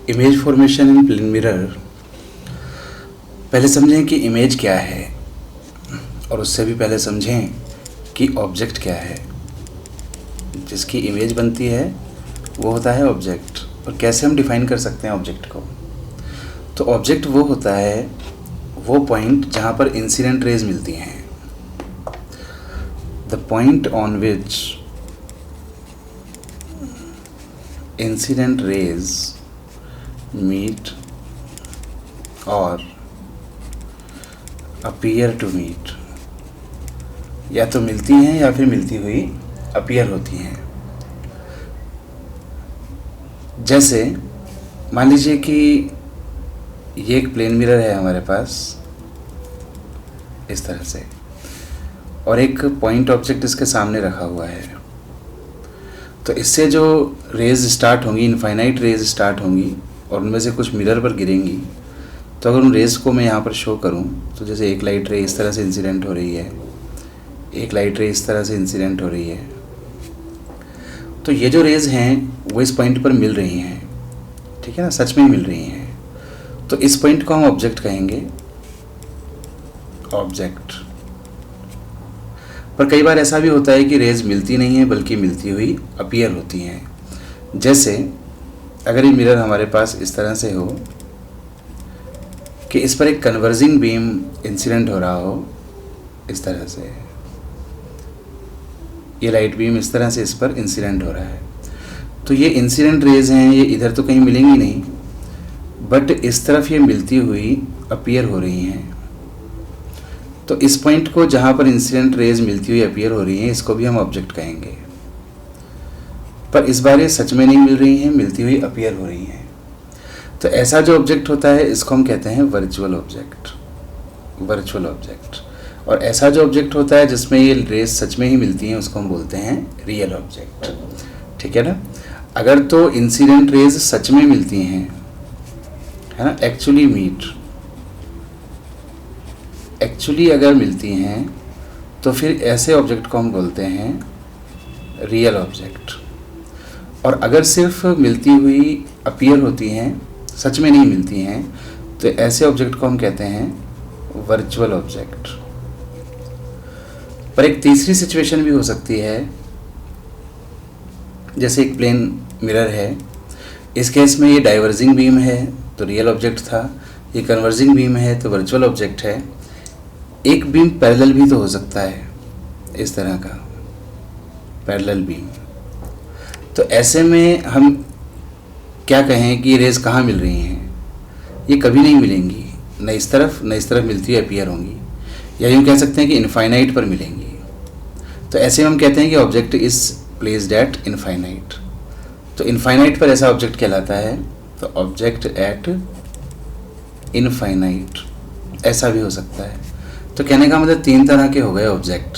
Image formation in plane mirror. पहले समझें कि इमेज क्या है और उससे भी पहले समझें कि ऑब्जेक्ट क्या है। जिसकी इमेज बनती है वो होता है ऑब्जेक्ट। और कैसे हम डिफाइन कर सकते हैं ऑब्जेक्ट को? तो ऑब्जेक्ट वो होता है वो पॉइंट जहाँ पर इंसिडेंट रेज मिलती हैं। The point on which incident rays meet और अपीयर टू मीट, या तो मिलती हैं या फिर मिलती हुई अपीयर होती हैं। जैसे मान लीजिए कि ये एक प्लेन मिरर है हमारे पास इस तरह से, और एक पॉइंट ऑब्जेक्ट इसके सामने रखा हुआ है। तो इससे जो रेज स्टार्ट होंगी, इनफाइनाइट रेज स्टार्ट होंगी और उनमें से कुछ मिरर पर गिरेंगी। तो अगर उन रेज को मैं यहाँ पर शो करूँ तो जैसे एक लाइट रे इस तरह से इंसिडेंट हो रही है, एक लाइट रे इस तरह से इंसिडेंट हो रही है। तो ये जो रेज हैं वो इस पॉइंट पर मिल रही हैं, ठीक है ना, सच में मिल रही हैं। तो इस पॉइंट को हम ऑब्जेक्ट कहेंगे, ऑब्जेक्ट। पर कई बार ऐसा भी होता है कि रेज मिलती नहीं है बल्कि मिलती हुई अपीयर होती हैं। जैसे अगर ये मिरर हमारे पास इस तरह से हो कि इस पर एक कन्वर्जिंग बीम इंसिडेंट हो रहा हो, इस तरह से ये लाइट बीम इस तरह से इस पर इंसिडेंट हो रहा है। तो ये इंसिडेंट रेज हैं, ये इधर तो कहीं मिलेंगी नहीं, बट इस तरफ ये मिलती हुई अपीयर हो रही हैं। तो इस पॉइंट को जहाँ पर इंसिडेंट रेज मिलती हुई अपीयर हो रही हैं, इसको भी हम ऑब्जेक्ट कहेंगे। पर इस बार ये सच में नहीं मिल रही हैं, मिलती हुई अपीयर हो रही हैं। तो ऐसा जो ऑब्जेक्ट होता है इसको हम कहते हैं वर्चुअल ऑब्जेक्ट, वर्चुअल ऑब्जेक्ट। और ऐसा जो ऑब्जेक्ट होता है जिसमें ये रेज सच में ही मिलती हैं उसको हम बोलते हैं रियल ऑब्जेक्ट, ठीक है ना। अगर तो इंसिडेंट रेज सच में मिलती हैं, है ना, एक्चुअली मीट, एक्चुअली अगर मिलती हैं तो फिर ऐसे ऑब्जेक्ट को हम बोलते हैं रियल ऑब्जेक्ट। और अगर सिर्फ मिलती हुई अपीयर होती हैं, सच में नहीं मिलती हैं, तो ऐसे ऑब्जेक्ट को हम कहते हैं वर्चुअल ऑब्जेक्ट। पर एक तीसरी सिचुएशन भी हो सकती है, जैसे एक प्लेन मिरर है, इस केस में ये डाइवर्जिंग बीम है तो रियल ऑब्जेक्ट था, ये कन्वर्जिंग बीम है तो वर्चुअल ऑब्जेक्ट है। एक बीम पैरेलल भी तो हो सकता है, इस तरह का पैरेलल बीम। तो ऐसे में हम क्या कहें कि ये रेज कहाँ मिल रही हैं? ये कभी नहीं मिलेंगी, न इस तरफ न इस तरफ मिलती हुई अपीयर होंगी, या यूँ कह सकते हैं कि इनफाइनाइट पर मिलेंगी। तो ऐसे हम कहते हैं कि object is placed at infinite. तो इनफाइनाइट पर ऐसा ऑब्जेक्ट कहलाता है, तो ऑब्जेक्ट एट इनफाइनाइट, ऐसा भी हो सकता है। तो कहने का मतलब तीन तरह के हो गए ऑब्जेक्ट,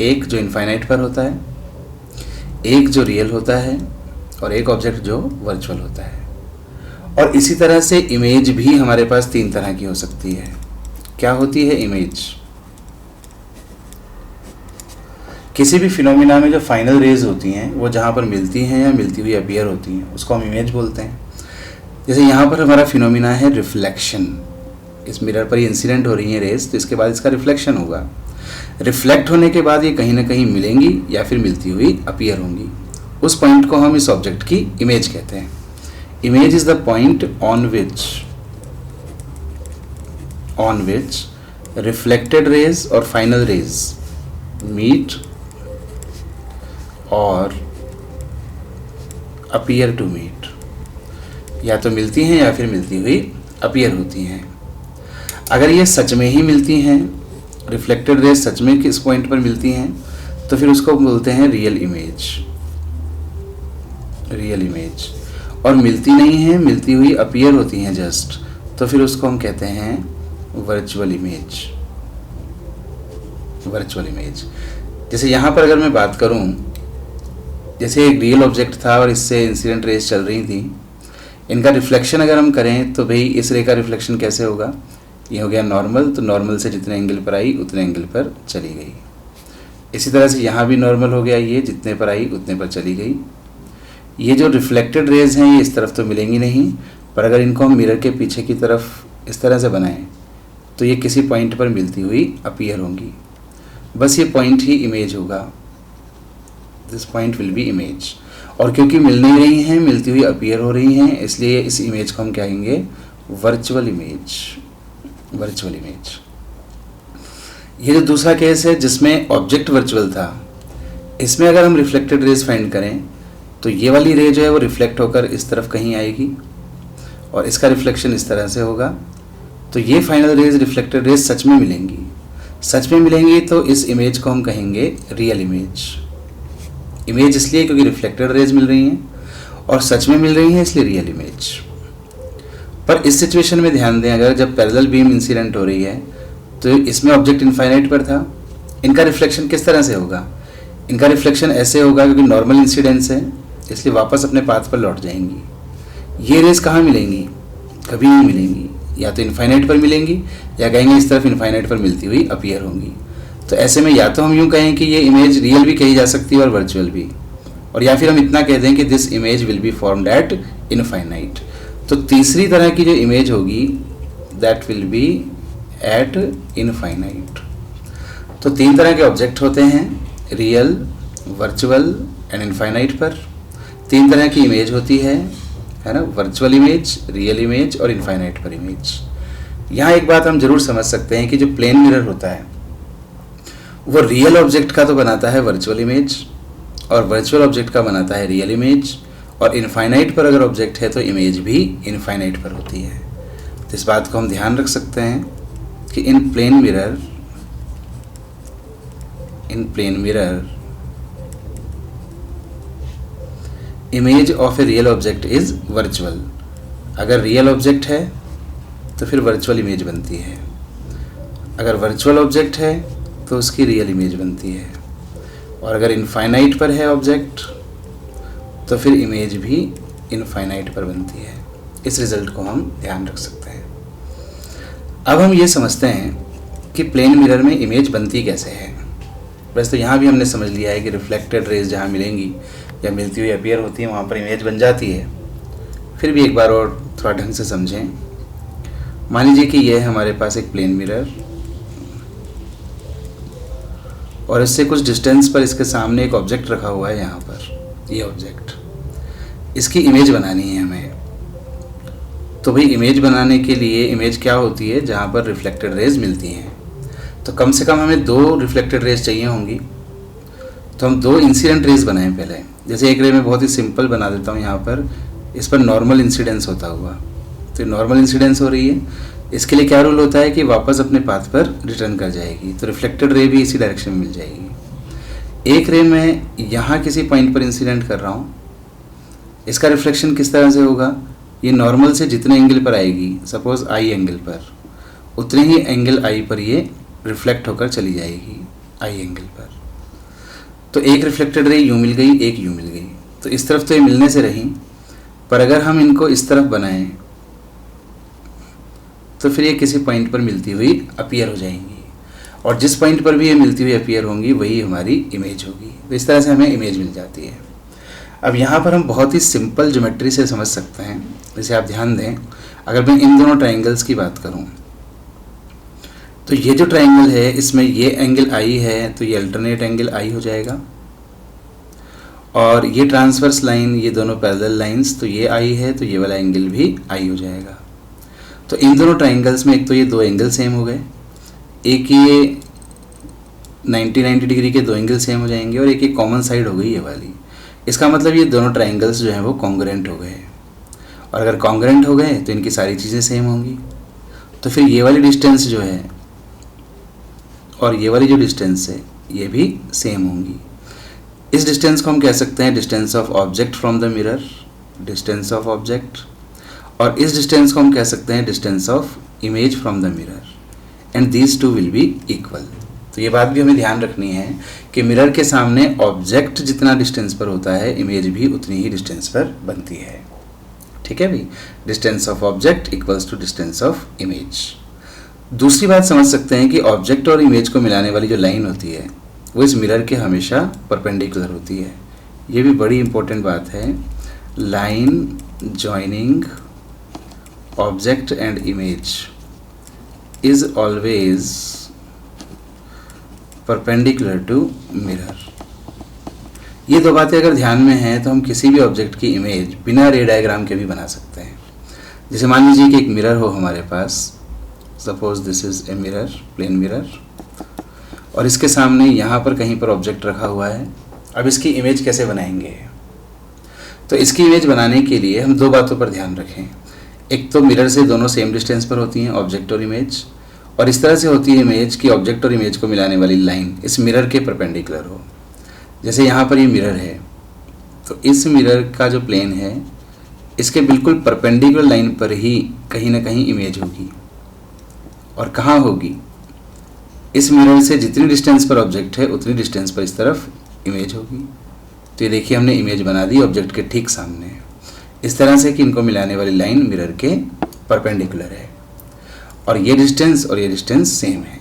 एक जो इनफाइनाइट पर होता है, एक जो रियल होता है, और एक ऑब्जेक्ट जो वर्चुअल होता है। और इसी तरह से इमेज भी हमारे पास तीन तरह की हो सकती है। क्या होती है इमेज? किसी भी फिनोमिना में जो फाइनल रेज होती हैं वो जहाँ पर मिलती हैं या मिलती हुई अपीयर होती हैं उसको हम इमेज बोलते हैं। जैसे यहाँ पर हमारा फिनोमिना है रिफ्लेक्शन, इस मिरर पर ये इंसिडेंट हो रही है रेज, तो इसके बाद इसका रिफ्लेक्शन होगा। रिफ्लेक्ट होने के बाद ये कहीं ना कहीं मिलेंगी या फिर मिलती हुई अपीयर होंगी। उस पॉइंट को हम इस ऑब्जेक्ट की इमेज कहते हैं। Image is the point on which reflected raise और फाइनल रेज मीट और अपीयर टू मीट, या तो मिलती हैं या फिर मिलती हुई अपीयर होती हैं। अगर ये सच में ही मिलती हैं, रिफ्लेक्टेड रेज सच में किस पॉइंट पर मिलती हैं, तो फिर उसको बोलते हैं रियल इमेज, रियल इमेज। और मिलती नहीं हैं, मिलती हुई अपीयर होती हैं जस्ट, तो फिर उसको हम कहते हैं वर्चुअल इमेज, वर्चुअल इमेज। जैसे यहाँ पर अगर मैं बात करूँ, जैसे एक रियल ऑब्जेक्ट था और इससे इंसिडेंट रेज चल रही थी, इनका रिफ्लेक्शन अगर हम करें तो भाई इस रे का रिफ्लेक्शन कैसे होगा? ये हो गया नॉर्मल, तो नॉर्मल से जितने एंगल पर आई उतने एंगल पर चली गई। इसी तरह से यहाँ भी नॉर्मल हो गया, ये जितने पर आई उतने पर चली गई। ये जो रिफ्लेक्टेड रेज हैं ये इस तरफ तो मिलेंगी नहीं, पर अगर इनको हम मिरर के पीछे की तरफ इस तरह से बनाएं तो ये किसी पॉइंट पर मिलती हुई अपीयर होंगी। बस ये पॉइंट ही इमेज होगा, this point will be image. और क्योंकि मिल नहीं रही हैं, मिलती हुई अपीयर हो रही हैं, इसलिए इस इमेज को हम क्या कहेंगे, वर्चुअल इमेज। Virtual image. ये जो दूसरा केस है जिसमें ऑब्जेक्ट वर्चुअल था, इसमें अगर हम रिफ्लेक्टेड रेज फाइंड करें तो ये वाली रे जो है वो रिफ्लेक्ट होकर इस तरफ कहीं आएगी और इसका रिफ्लेक्शन इस तरह से होगा। तो ये फाइनल रेज, रिफ्लेक्टेड रेज सच में मिलेंगी। सच में मिलेंगी तो इस इमेज को हम कहेंगे रियल इमेज। इमेज इसलिए क्योंकि रिफ्लेक्टेड रेज मिल रही हैं और सच में मिल रही हैं, इसलिए रियल इमेज। पर इस सिचुएशन में ध्यान दें, अगर जब पैरेलल बीम इंसिडेंट हो रही है तो इसमें ऑब्जेक्ट इनफाइनाइट पर था, इनका रिफ्लेक्शन किस तरह से होगा, इनका रिफ्लेक्शन ऐसे होगा क्योंकि नॉर्मल इंसिडेंस है इसलिए वापस अपने पाथ पर लौट जाएंगी। ये रेज कहाँ मिलेंगी, कभी नहीं मिलेंगी, या तो इनफाइनाइट पर मिलेंगी या कहेंगे इस तरफ इनफाइनाइट पर मिलती हुई अपीयर होंगी। तो ऐसे में या तो हम यूँ कहें कि ये इमेज रियल भी कही जा सकती है और वर्चुअल भी, और या फिर हम इतना कह दें कि this image will be formed at infinite. तो तीसरी तरह की जो इमेज होगी that will be eight infinite. तो तीन तरह के ऑब्जेक्ट होते हैं, रियल, वर्चुअल एंड इनफाइनाइट पर। तीन तरह की इमेज होती है ना, वर्चुअल इमेज, रियल इमेज और इनफाइनाइट पर इमेज। यहाँ एक बात हम जरूर समझ सकते हैं कि जो प्लेन मिरर होता है वो रियल ऑब्जेक्ट का तो बनाता है वर्चुअल इमेज और वर्चुअल ऑब्जेक्ट का बनाता है रियल इमेज, और इनफाइनाइट पर अगर ऑब्जेक्ट है तो इमेज भी इनफाइनाइट पर होती है। तो इस बात को हम ध्यान रख सकते हैं कि in plane mirror image of a real object is virtual. अगर रियल ऑब्जेक्ट है तो फिर वर्चुअल इमेज बनती है, अगर वर्चुअल ऑब्जेक्ट है तो उसकी रियल इमेज बनती है, और अगर इनफाइनाइट पर है ऑब्जेक्ट तो फिर इमेज भी इनफाइनाइट पर बनती है। इस रिजल्ट को हम ध्यान रख सकते हैं। अब हम ये समझते हैं कि प्लेन मिरर में इमेज बनती कैसे है। वैसे तो यहाँ भी हमने समझ लिया है कि रिफ्लेक्टेड रेज जहाँ मिलेंगी या मिलती हुई अपीयर होती है वहाँ पर इमेज बन जाती है। फिर भी एक बार और थोड़ा ढंग से समझें। मान लीजिए कि ये है हमारे पास एक प्लेन मिरर और इससे कुछ डिस्टेंस पर इसके सामने एक ऑब्जेक्ट रखा हुआ है, यहाँ पर ये ऑब्जेक्ट, इसकी इमेज बनानी है हमें। तो भाई इमेज बनाने के लिए इमेज क्या होती है, जहाँ पर रिफ्लेक्टेड रेज मिलती हैं। तो कम से कम हमें दो रिफ्लेक्टेड रेज चाहिए होंगी, तो हम दो इंसिडेंट रेज बनाएं पहले। जैसे एक रे में बहुत ही सिंपल बना देता हूँ, यहाँ पर इस पर नॉर्मल इंसिडेंस होता हुआ, तो नॉर्मल इंसिडेंस हो रही है, इसके लिए क्या रूल होता है कि वापस अपने पाथ पर रिटर्न कर जाएगी, तो रिफ्लेक्टेड रे भी इसी डायरेक्शन में मिल जाएगी। एक रे में यहाँ किसी पॉइंट पर इंसिडेंट कर रहा हूँ, इसका रिफ्लेक्शन किस तरह से होगा, ये नॉर्मल से जितने एंगल पर आएगी, सपोज आई एंगल पर, उतने ही एंगल आई पर ये रिफ्लेक्ट होकर चली जाएगी आई एंगल पर। तो एक रिफ्लेक्टेड रे यूँ मिल गई, एक यूँ मिल गई, तो इस तरफ तो ये मिलने से रही, पर अगर हम इनको इस तरफ बनाएं तो फिर ये किसी पॉइंट पर मिलती हुई अपीयर हो जाएंगी, और जिस पॉइंट पर भी ये मिलती हुई अपीयर होंगी वही हमारी इमेज होगी। तो इस तरह से हमें इमेज मिल जाती है। अब यहाँ पर हम बहुत ही सिंपल ज्योमेट्री से समझ सकते हैं। जैसे आप ध्यान दें, अगर मैं इन दोनों ट्राइंगल्स की बात करूँ तो ये जो ट्राइंगल है इसमें ये एंगल आई है, तो ये अल्टरनेट एंगल आई हो जाएगा, और ये ट्रांसवर्स लाइन, ये दोनों पैरेलल लाइंस, तो ये आई है, तो ये वाला एंगल भी आई हो जाएगा। तो इन दोनों ट्राइंगल्स में एक तो ये दो एंगल सेम हो गए, एक ये 90 डिग्री के दो एंगल सेम हो जाएंगे, और एक कॉमन साइड हो गई ये वाली। इसका मतलब ये दोनों ट्राइंगल्स जो हैं वो कॉन्ग्रुएंट हो गए, और अगर कॉन्ग्रुएंट हो गए तो इनकी सारी चीज़ें सेम होंगी। तो फिर ये वाली डिस्टेंस जो है और ये वाली जो डिस्टेंस है ये भी सेम होंगी। इस डिस्टेंस को हम कह सकते हैं distance of object from the mirror, distance of object, और इस डिस्टेंस को हम कह सकते हैं distance of image from the mirror, and these two will be equal. तो ये बात भी हमें ध्यान रखनी है कि मिरर के सामने ऑब्जेक्ट जितना डिस्टेंस पर होता है, इमेज भी उतनी ही डिस्टेंस पर बनती है। ठीक है भाई, distance of object equals to distance of image. दूसरी बात समझ सकते हैं कि ऑब्जेक्ट और इमेज को मिलाने वाली जो लाइन होती है वो इस मिरर के हमेशा परपेंडिकुलर होती है। ये भी बड़ी इंपॉर्टेंट बात है। Line joining object and image is always perpendicular to mirror. ये दो बातें अगर ध्यान में हैं तो हम किसी भी ऑब्जेक्ट की इमेज बिना रे डायग्राम के भी बना सकते हैं। जैसे मान लीजिए कि एक मिरर हो हमारे पास, suppose this is a mirror, plane mirror, और इसके सामने यहाँ पर कहीं पर ऑब्जेक्ट रखा हुआ है। अब इसकी इमेज कैसे बनाएंगे? तो इसकी इमेज बनाने के लिए हम दो बातों पर ध्यान रखें। एक तो मिरर से दोनों सेम डिस्टेंस पर होती हैं, ऑब्जेक्ट और इमेज, और इस तरह से होती है इमेज कि ऑब्जेक्ट और इमेज को मिलाने वाली लाइन इस मिरर के परपेंडिकुलर हो। जैसे यहाँ पर ये मिरर है, तो इस मिरर का जो प्लेन है इसके बिल्कुल परपेंडिकुलर लाइन पर ही कहीं ना कहीं इमेज होगी। और कहाँ होगी? इस मिरर से जितनी डिस्टेंस पर ऑब्जेक्ट है उतनी डिस्टेंस पर इस तरफ इमेज होगी। तो ये देखिए हमने इमेज बना दी ऑब्जेक्ट के ठीक सामने, इस तरह से कि इनको मिलाने वाली लाइन मिरर के परपेंडिकुलर है और ये डिस्टेंस सेम है।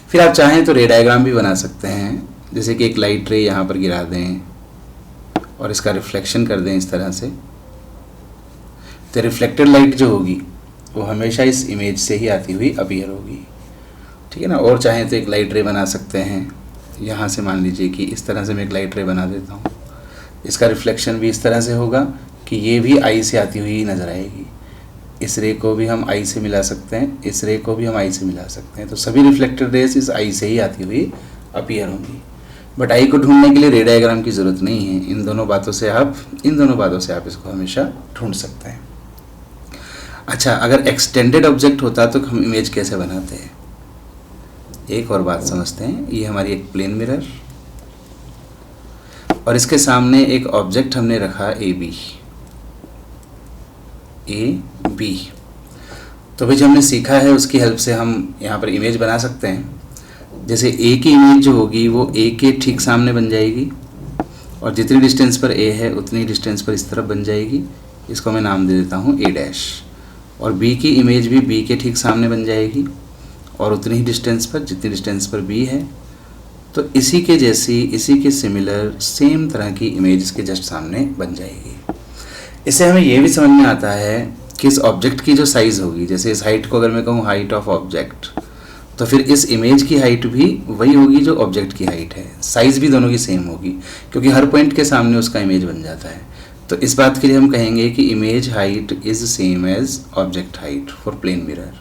फिर आप चाहें तो रे डायग्राम भी बना सकते हैं। जैसे कि एक लाइट रे यहाँ पर गिरा दें और इसका रिफ्लेक्शन कर दें इस तरह से, तो रिफ्लेक्टेड लाइट जो होगी वो हमेशा इस इमेज से ही आती हुई अपीयर होगी, ठीक है ना। और चाहें तो एक लाइट रे बना सकते हैं। यहाँ से मान लीजिए कि इस तरह से मैं एक लाइट रे बना देता हूँ, इसका रिफ्लेक्शन भी इस तरह से होगा कि ये भी आई से आती हुई नज़र आएगी। इस रे को भी हम आई से मिला सकते हैं, इस रे को भी हम आई से मिला सकते हैं। तो सभी रिफ्लेक्टेड रेज इस आई से ही आती हुई अपीयर होंगी। बट आई को ढूंढने के लिए रे डायग्राम की ज़रूरत नहीं है। इन दोनों बातों से आप इसको हमेशा ढूंढ सकते हैं। अच्छा, अगर एक्सटेंडेड ऑब्जेक्ट होता तो हम इमेज कैसे बनाते हैं? एक और बात समझते हैं। ये हमारी एक प्लेन मिरर और इसके सामने एक ऑब्जेक्ट हमने रखा ए बी। तो भाई जो हमने सीखा है उसकी हेल्प से हम यहाँ पर इमेज बना सकते हैं। जैसे ए की इमेज जो होगी वो ए के ठीक सामने बन जाएगी और जितनी डिस्टेंस पर ए है उतनी डिस्टेंस पर इस तरफ बन जाएगी। इसको मैं नाम दे देता हूँ ए डैश। और बी की इमेज भी बी के ठीक सामने बन जाएगी और उतनी ही डिस्टेंस पर जितनी डिस्टेंस पर बी है। तो इसी के जैसी, इसी के सिमिलर सेम तरह की इमेज इसके जस्ट सामने बन जाएगी। इससे हमें ये भी समझ में आता है कि इस ऑब्जेक्ट की जो साइज़ होगी, जैसे इस हाइट को अगर मैं कहूँ हाइट ऑफ ऑब्जेक्ट, तो फिर इस इमेज की हाइट भी वही होगी जो ऑब्जेक्ट की हाइट है। साइज़ भी दोनों की सेम होगी क्योंकि हर पॉइंट के सामने उसका इमेज बन जाता है। तो इस बात के लिए हम कहेंगे कि image height is same as object height for plane mirror.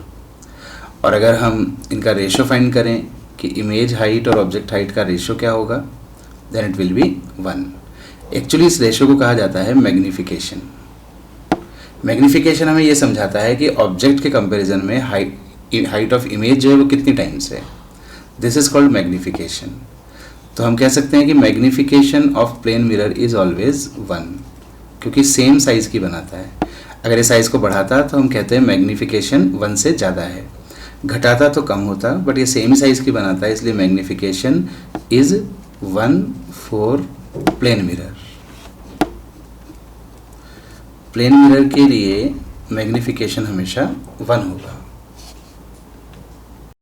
और अगर हम इनका रेशो फाइंड करें कि इमेज हाइट और ऑब्जेक्ट हाइट का रेशो क्या होगा, then it will be 1। Actually इस रेशो को कहा जाता है मैग्निफिकेशन। मैग्निफिकेशन हमें ये समझाता है कि ऑब्जेक्ट के कंपैरिजन में हाइट ऑफ इमेज जो है वो कितनी टाइम्स है। This is called magnification. तो हम कह सकते हैं कि magnification of plane mirror is always 1 क्योंकि सेम साइज़ की बनाता है। अगर इस साइज़ को बढ़ाता तो हम कहते हैं मैग्निफिकेशन 1 से ज़्यादा है, घटाता तो कम होता, बट ये सेम साइज़ की बनाता है इसलिए magnification is 1 for plane mirror. Plane mirror के लिए मैग्निफिकेशन हमेशा 1 होगा।